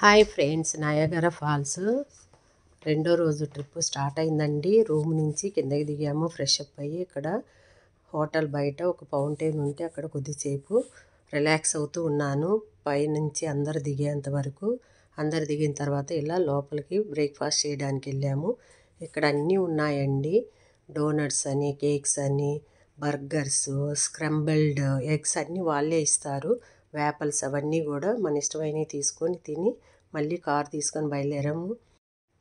Hi friends, Niagara falls రెండో రోజు trip start అయిందండి. రూమ్ నుంచి కిందకి దిగాము. ఫ్రెష్ అప్ అయ్యి ఇక్కడ హోటల్ బయట ఒక ఫౌంటైన్ ఉంటే అక్కడ కొద్దిసేపు రిలాక్స్ అవుతూ ఉన్నాను. పైనుంచి అందరు దిగేంత వరకు. అందరు దిగిన తర్వాత ఇలా లోపలికి బ్రేక్ఫాస్ట్ చేయడానికి వెళ్ళాము. ఇక్కడ అన్నీ ఉన్నాయండి. డోనట్స్ అని, కేక్స్ అని, బర్గర్స్, స్క్రంబిల్డ్ ఎగ్స్ అన్నీ వాళ్ళే ఇస్తారు. వేపల్స్ అవన్నీ కూడా మన ఇష్టమైనవి తీసుకొని తిని మళ్ళీ కార్ తీసుకొని బయలుదేరాము.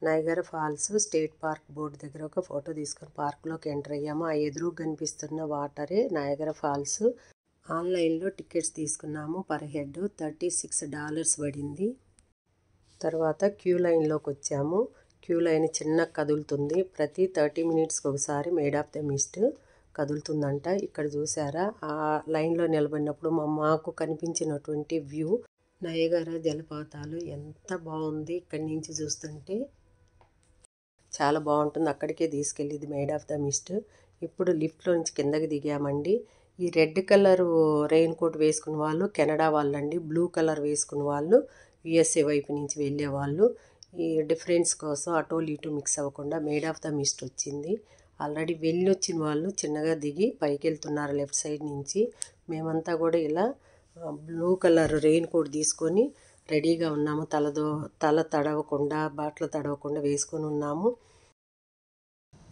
Niagara Falls State Park board దగ్గర ఒక ఫోటో తీసుకొని పార్క్లోకి ఎంటర్ అయ్యాము. ఆ ఎదురుగా కనిపిస్తున్న వాటరే నయాగరా ఫాల్స్. ఆన్లైన్లో టికెట్స్ తీసుకున్నాము. పర్ హెడ్ $36 పడింది. తర్వాత క్యూ లైన్లోకి వచ్చాము. క్యూ లైన్ చిన్న కదులుతుంది. ప్రతి 30 minutesకి ఒకసారి మేడ్ ఆఫ్ ద మిస్ట్ కదులుతుందంట. ఇక్కడ చూసారా, ఆ లైన్లో నిలబడినప్పుడు మాకు కనిపించినటువంటి వ్యూ నయాగరా జలపాతాలు ఎంత బాగుంది. ఇక్కడి నుంచి చూస్తుంటే చాలా బాగుంటుంది. అక్కడికే తీసుకెళ్ళింది మేడ్ ఆఫ్ ద మిస్ట్. ఇప్పుడు లిఫ్ట్లో నుంచి కిందకి దిగామండి. ఈ రెడ్ కలర్ రెయిన్ కోట్ వేసుకున్న వాళ్ళు కెనడా వాళ్ళండి. బ్లూ కలర్ వేసుకున్న వాళ్ళు USA వైపు నుంచి వెళ్ళే వాళ్ళు. ఈ డిఫరెన్స్ కోసం అటోలు ఇటు మిక్స్ అవ్వకుండా మేడ్ ఆఫ్ ద మిస్ట్ వచ్చింది. ఆల్రెడీ వెళ్ళి వచ్చిన వాళ్ళు చిన్నగా దిగి పైకి వెళ్తున్నారు లెఫ్ట్ సైడ్ నుంచి. మేమంతా కూడా ఇలా బ్లూ కలర్ రెయిన్ కోట్ తీసుకొని రెడీగా ఉన్నాము. తల తడవకుండా, బట్టలు తడవకుండా వేసుకొని ఉన్నాము.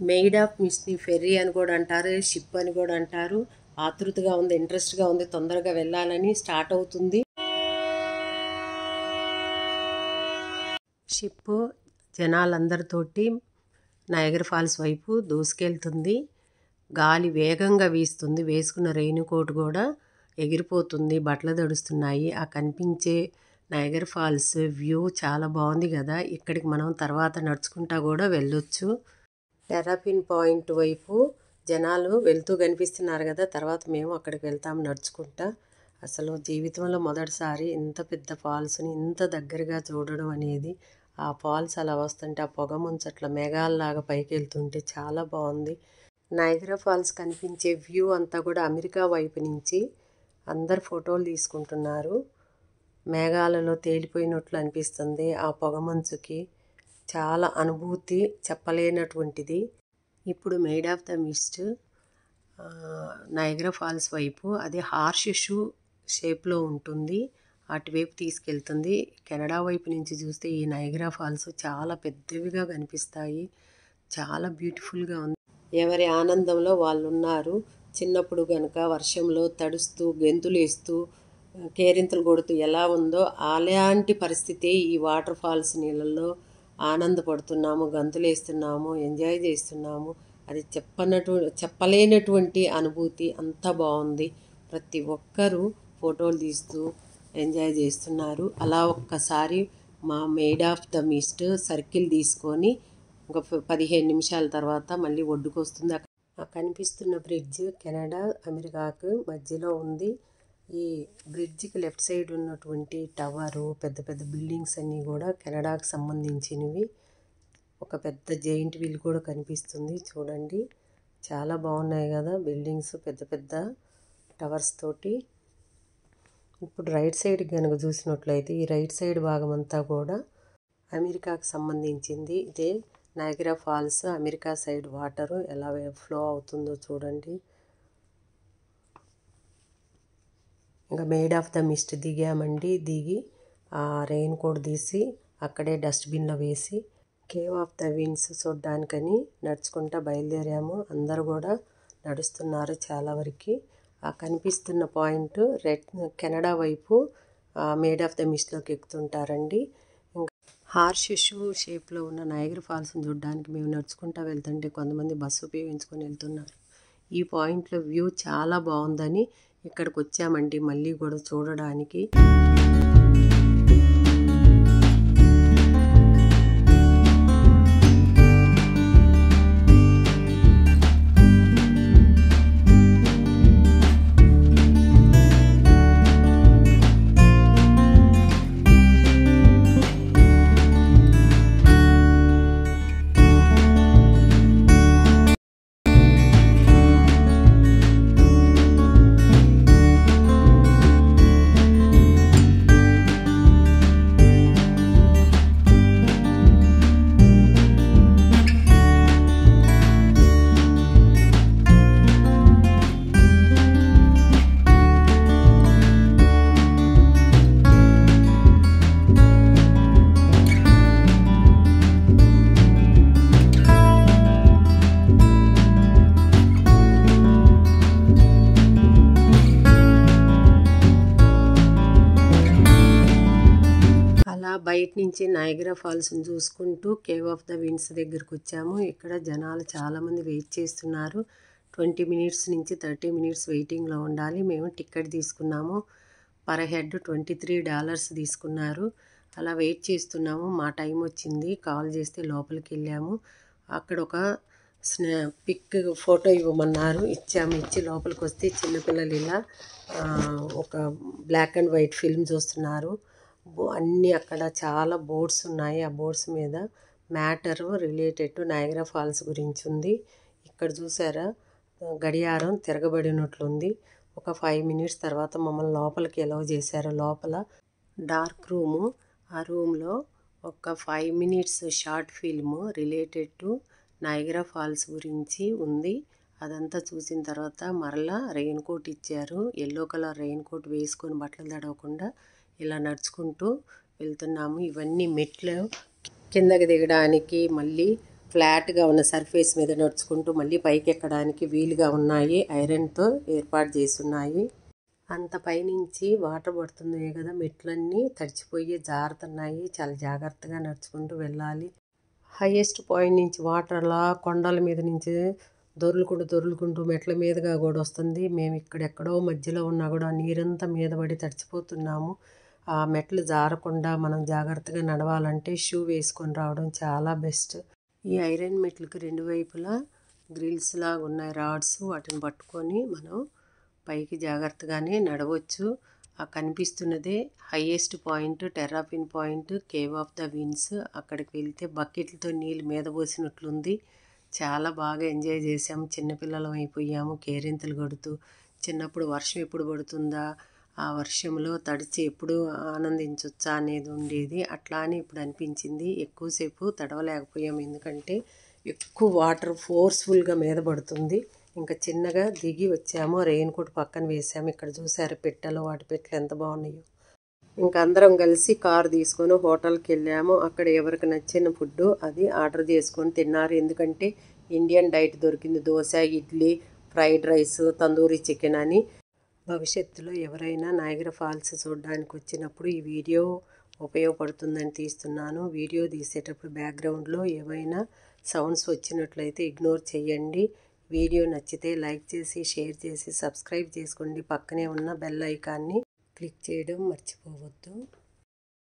మేడ్ ఆఫ్ మిస్ట్ని ఫెర్రీ అని కూడా అంటారు, షిప్ అని కూడా అంటారు. ఆతృతగా ఉంది, ఇంట్రెస్ట్గా ఉంది, తొందరగా వెళ్ళాలని స్టార్ట్ అవుతుంది. షిప్ జనాలందరితోటి నయాగరా ఫాల్స్ వైపు దూసుకెళ్తుంది. గాలి వేగంగా వీస్తుంది. వేసుకున్న రెయిన్ కోట్ కూడా ఎగిరిపోతుంది. బట్టలు తడుస్తున్నాయి. ఆ కనిపించే నయాగరా ఫాల్స్ వ్యూ చాలా బాగుంది కదా. ఇక్కడికి మనం తర్వాత నడుచుకుంటా కూడా వెళ్ళొచ్చు. టెర్రాపిన్ పాయింట్ వైపు జనాలు వెళ్తూ కనిపిస్తున్నారు కదా. తర్వాత మేము అక్కడికి వెళ్తాము నడుచుకుంటా. అసలు జీవితంలో మొదటిసారి ఇంత పెద్ద ఫాల్స్ని ఇంత దగ్గరగా చూడడం అనేది. ఆ ఫాల్స్ అలా వస్తుంటే ఆ పొగ ముంచట్ల మేఘాలలాగా పైకి వెళ్తుంటే చాలా బాగుంది. నయాగరా ఫాల్స్ కనిపించే వ్యూ అంతా కూడా అమెరికా వైపు నుంచి అందరు ఫోటోలు తీసుకుంటున్నారు. మేఘాలలో తేలిపోయినట్లు అనిపిస్తుంది. ఆ పొగ మంచుకి చాలా అనుభూతి చెప్పలేనటువంటిది. ఇప్పుడు Maid of the Mist Niagara Falls వైపు అది హార్స్ షూ షేప్లో ఉంటుంది. అటువైపు తీసుకెళ్తుంది. కెనడా వైపు నుంచి చూస్తే ఈ నయాగరా ఫాల్స్ చాలా పెద్దవిగా కనిపిస్తాయి. చాలా బ్యూటిఫుల్గా ఉంది. ఎవరి ఆనందంలో వాళ్ళు ఉన్నారు. చిన్నప్పుడు కనుక వర్షంలో తడుస్తూ గెంతులు వేస్తూ కేరింతలు కొడుతూ ఎలా ఉందో అలాంటి పరిస్థితి ఈ వాటర్ ఫాల్స్ నీళ్ళల్లో ఆనందపడుతున్నాము, గంతులు వేస్తున్నాము, ఎంజాయ్ చేస్తున్నాము. అది చెప్పలేనటువంటి అనుభూతి. అంత బాగుంది. ప్రతి ఒక్కరూ ఫోటోలు తీస్తూ ఎంజాయ్ చేస్తున్నారు. అలా ఒక్కసారి మా Maid of the Mist circle తీసుకొని ఒక 15 నిమిషాల తర్వాత మళ్ళీ ఒడ్డుకు వస్తుంది. కనిపిస్తున్న బ్రిడ్జ్ కెనడా అమెరికాకు మధ్యలో ఉంది. ఈ బ్రిడ్జికి లెఫ్ట్ సైడ్ ఉన్నటువంటి టవరు, పెద్ద పెద్ద బిల్డింగ్స్ అన్నీ కూడా కెనడాకు సంబంధించినవి. ఒక పెద్ద జైంట్ వీల్ కూడా కనిపిస్తుంది చూడండి. చాలా బాగున్నాయి కదా బిల్డింగ్స్, పెద్ద పెద్ద టవర్స్ తోటి. ఇప్పుడు రైట్ సైడ్ కనుక చూసినట్లయితే ఈ రైట్ సైడ్ భాగం అంతా కూడా అమెరికాకు సంబంధించింది. ఇదే Niagara Falls. America side water ఎలా ఫ్లో అవుతుందో చూడండి. ఇంకా మేడ్ ఆఫ్ ద మిస్ట్ దిగామండి. దిగి ఆ రెయిన్ కోట్ తీసి అక్కడే డస్ట్బిన్లో వేసి కేవ్ ఆఫ్ ద విండ్స్ చూడడానికని నడుచుకుంటా బయలుదేరాము. అందరూ కూడా నడుస్తున్నారు చాలా వరకు. ఆ కనిపిస్తున్న పాయింట్ కెనడా వైపు మేడ్ ఆఫ్ ద మిస్ట్లోకి ఎక్కుతుంటారండి. ఇంకా హార్స్ షూ షేప్లో ఉన్న నయాగరా ఫాల్స్ని చూడడానికి మేము నడుచుకుంటూ వెళ్తుంటే కొంతమంది బస్సు ఉపయోగించుకొని వెళ్తున్నారు. ఈ పాయింట్లో వ్యూ చాలా బాగుందని ఇక్కడికి వచ్చామండి మళ్ళీ కూడా చూడడానికి. అలా బయట నుంచి నయాగరా ఫాల్స్ని చూసుకుంటూ కేవ్ ఆఫ్ ద విండ్స్ దగ్గరికి వచ్చాము. ఇక్కడ జనాలు చాలామంది వెయిట్ చేస్తున్నారు. 20 మినిట్స్ నుంచి 30 మినిట్స్ వెయిటింగ్లో ఉండాలి. మేము టికెట్ తీసుకున్నాము. పర్ హెడ్ $23 తీసుకున్నారు. అలా వెయిట్ చేస్తున్నాము. మా టైం వచ్చింది. కాల్ చేస్తే లోపలికి వెళ్ళాము. అక్కడ ఒక పిక్ ఫోటో ఇవ్వమన్నారు. ఇచ్చాము. ఇచ్చి లోపలికి వస్తే చిన్నపిల్లలు ఇలా ఒక బ్లాక్ అండ్ వైట్ ఫిల్మ్ చూస్తున్నారు. అన్నీ అక్కడ చాలా బోర్డ్స్ ఉన్నాయి. ఆ బోర్డ్స్ మీద matter related to Niagara Falls గురించి ఉంది. ఇక్కడ చూసారా గడియారం తిరగబడినట్లుంది. ఒక 5 మినిట్స్ తర్వాత మమ్మల్ని లోపలికి ఎలవ్ చేశారు. లోపల డార్క్ రూము. ఆ రూమ్లో ఒక 5 minutes short film related to Niagara Falls గురించి ఉంది. అదంతా చూసిన తర్వాత మరలా రెయిన్ కోట్ ఇచ్చారు. ఎల్లో కలర్ రెయిన్ కోట్ వేసుకొని బట్టలు తడవకుండా ఇలా నడుచుకుంటూ వెళ్తున్నాము. ఇవన్నీ మెట్లు కిందకి దిగడానికి, మళ్ళీ ఫ్లాట్గా ఉన్న సర్ఫేస్ మీద నడుచుకుంటూ మళ్ళీ పైకి ఎక్కడానికి వీలుగా ఉన్నాయి. ఐరన్తో ఏర్పాటు చేస్తున్నాయి. అంత పైనుంచి వాటర్ పడుతున్నాయి కదా, మెట్లన్నీ తడిచిపోయి జారుతున్నాయి. చాలా జాగ్రత్తగా నడుచుకుంటూ వెళ్ళాలి. హైయెస్ట్ పాయింట్ నుంచి వాటర్ అలా కొండల మీద నుంచి దొర్లుకుంటూ మెట్ల మీదుగా కూడా వస్తుంది. మేము ఇక్కడెక్కడో మధ్యలో ఉన్నా కూడా నీరంతా మీద పడి తడిచిపోతున్నాము. ఆ మెట్లు జారకుండా మనం జాగ్రత్తగా నడవాలంటే షూ వేసుకొని రావడం చాలా బెస్ట్. ఈ ఐరన్ మెట్లకి 2 వైపులా గ్రిల్స్ లాగా ఉన్నాయి, రాడ్స్. వాటిని పట్టుకొని మనం పైకి జాగ్రత్తగానే నడవచ్చు. ఆ కనిపిస్తున్నదే highest point, Terrapin Point, Cave of the Winds. అక్కడికి వెళ్తే బకెట్లతో నీళ్ళు మీద పోసినట్లుంది. చాలా బాగా ఎంజాయ్ చేసాము. చిన్నపిల్లలం అయిపోయాము కేరింతలు కొడుతూ. చిన్నప్పుడు వర్షం ఎప్పుడు పడుతుందా, ఆ వర్షంలో తడిచి ఎప్పుడు ఆనందించవచ్చా అనేది ఉండేది. అట్లా అని ఇప్పుడు అనిపించింది. ఎక్కువసేపు తడవలేకపోయాము, ఎందుకంటే ఎక్కువ వాటర్ ఫోర్స్ఫుల్గా మీద పడుతుంది. ఇంకా చిన్నగా దిగి వచ్చాము. రెయిన్ కోట్ పక్కన వేసాము. ఇక్కడ చూసారు పెట్టెలు, వాటి పెట్టెలు ఎంత బాగున్నాయో. ఇంకా అందరం కలిసి కారు తీసుకొని హోటల్కి వెళ్ళాము. అక్కడ ఎవరికి నచ్చిన ఫుడ్ అది ఆర్డర్ చేసుకొని తిన్నారు. ఎందుకంటే ఇండియన్ డైట్ దొరికింది. Dosa, idli, fried rice, tandoori chicken అని. భవిష్యత్తులో ఎవరైనా నయాగరా ఫాల్స్ చూడడానికి వచ్చినప్పుడు ఈ వీడియో ఉపయోగపడుతుందని తీస్తున్నాను. వీడియో తీసేటప్పుడు బ్యాక్గ్రౌండ్లో ఏవైనా సౌండ్స్ వచ్చినట్లయితే ఇగ్నోర్ చేయండి. వీడియో నచ్చితే లైక్ చేసి, షేర్ చేసి, సబ్స్క్రైబ్ చేసుకోండి. పక్కనే ఉన్న బెల్ ఐకాన్ని క్లిక్ చేయడం మర్చిపోవద్దు.